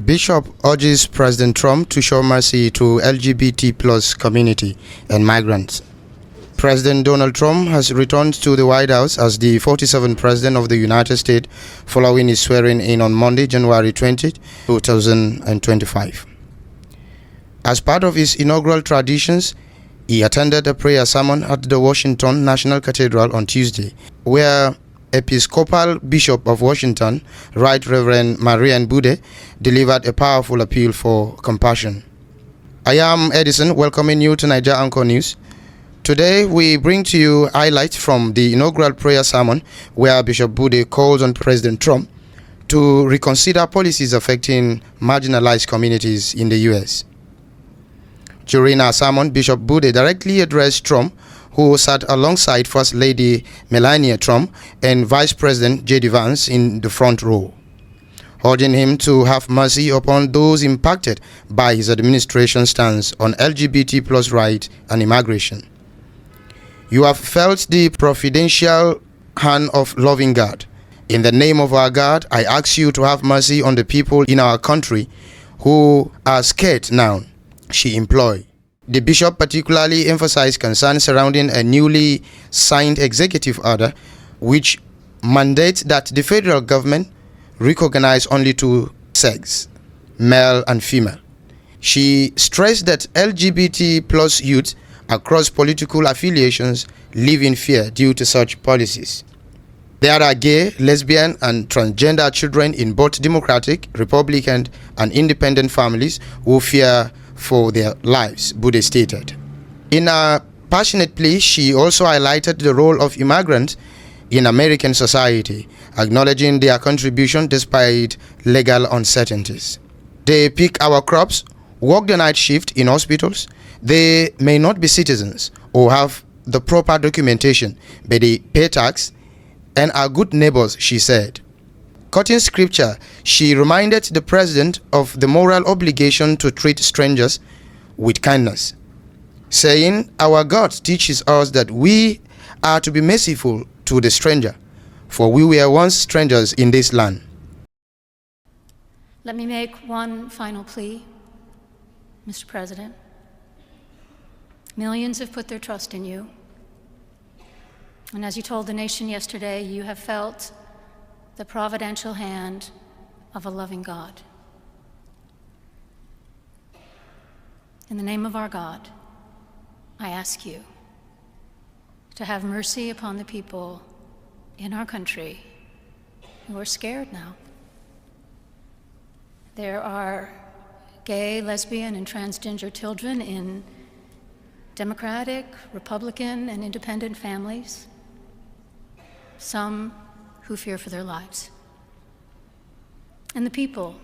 Bishop urges President Trump to show mercy to LGBT plus community and migrants. President Donald Trump has returned to the White House as the 47th President of the United States following his swearing-in on Monday, January 20, 2025. As part of his inaugural traditions, he attended a prayer sermon at the Washington National Cathedral on Tuesday, where Episcopal Bishop of Washington, Right Reverend Mariann Budde, delivered a powerful appeal for compassion. I am Edison, welcoming you to Naija Anchor News. Today, we bring to you highlights from the inaugural prayer sermon where Bishop Budde calls on President Trump to reconsider policies affecting marginalized communities in the U.S. During our sermon, Bishop Budde directly addressed Trump, who sat alongside First Lady Melania Trump and Vice President J.D. Vance in the front row, urging him to have mercy upon those impacted by his administration's stance on LGBT plus rights and immigration. You have felt the providential hand of loving God. In the name of our God, I ask you to have mercy on the people in our country who are scared now, she implored. The bishop particularly emphasized concerns surrounding a newly signed executive order which mandates that the federal government recognize only two sexes, male and female. She stressed that LGBT plus youth across political affiliations live in fear due to such policies. There are gay, lesbian, and transgender children in both Democratic, Republican, and independent families who fear for their lives, Budde stated. In a passionate plea, she also highlighted the role of immigrants in American society, acknowledging their contribution despite legal uncertainties. They pick our crops, work the night shift in hospitals. They may not be citizens or have the proper documentation, but they pay tax and are good neighbors, she said. Quoting scripture, she reminded the president of the moral obligation to treat strangers with kindness, saying, "Our God teaches us that we are to be merciful to the stranger, for we were once strangers in this land." Let me make one final plea, Mr. President. Millions have put their trust in you. And as you told the nation yesterday, you have felt the providential hand of a loving God. In the name of our God, I ask you to have mercy upon the people in our country who are scared now. There are gay, lesbian, and transgender children in Democratic, Republican, and independent families, some who fear for their lives. And the people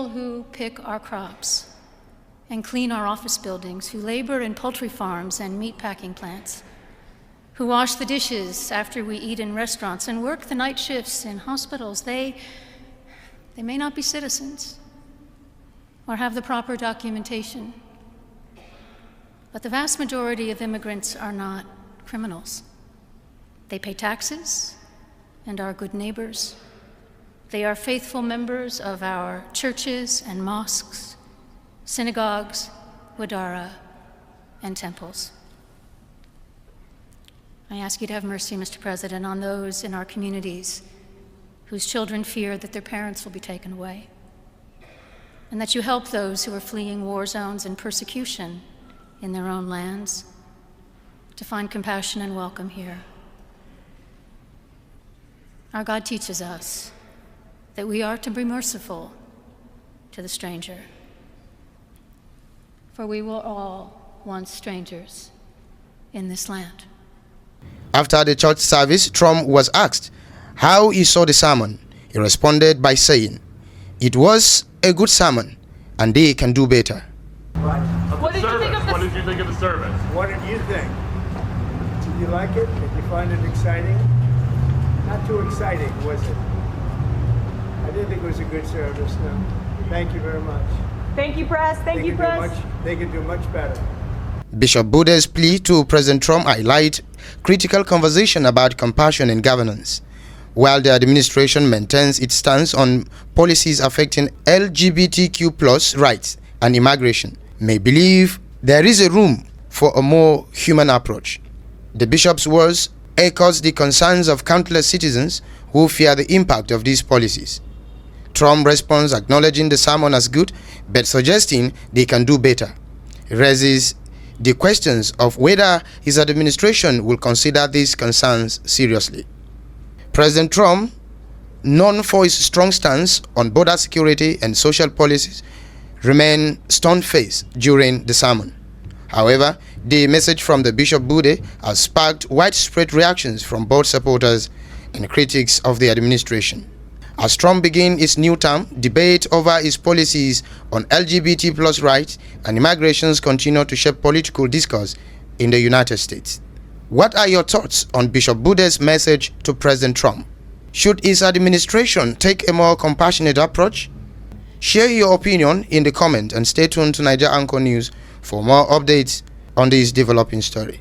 who pick our crops and clean our office buildings, who labor in poultry farms and meat packing plants, who wash the dishes after we eat in restaurants and work the night shifts in hospitals, they may not be citizens or have the proper documentation, but the vast majority of immigrants are not criminals. They pay taxes and are good neighbors. They are faithful members of our churches and mosques, synagogues, wadara, and temples. I ask you to have mercy, Mr. President, on those in our communities whose children fear that their parents will be taken away, and that you help those who are fleeing war zones and persecution in their own lands to find compassion and welcome here. Our God teaches us that we are to be merciful to the stranger, for we were all once strangers in this land. After the church service, Trump was asked how he saw the sermon. He responded by saying, "It was a good sermon, and they can do better." What did you think of this? What did you think of the service? What did you think? Did you like it? Did you find it exciting? Not too exciting, was it? I didn't think it was a good service, no. Thank you very much. Thank you, press. Thank you, press. They can do much better. Bishop Budde's plea to President Trump highlight critical conversation about compassion and governance. while the administration maintains its stance on policies affecting LGBTQ+ rights and immigration, may believe there is a room for a more human approach. The bishop's words echoes the concerns of countless citizens who fear the impact of these policies. Trump responds acknowledging the sermon as good, but suggesting they can do better. He raises the questions of whether his administration will consider these concerns seriously. President Trump, known for his strong stance on border security and social policies, remained stone-faced during the sermon. However, the message from the Bishop Budde has sparked widespread reactions from both supporters and critics of the administration. As Trump begins his new term, debate over his policies on LGBT+ rights and immigrations continue to shape political discourse in the United States. What are your thoughts on Bishop Budde's message to President Trump? Should his administration take a more compassionate approach? Share your opinion in the comment and stay tuned to Naija Anchor News for more updates on this developing story.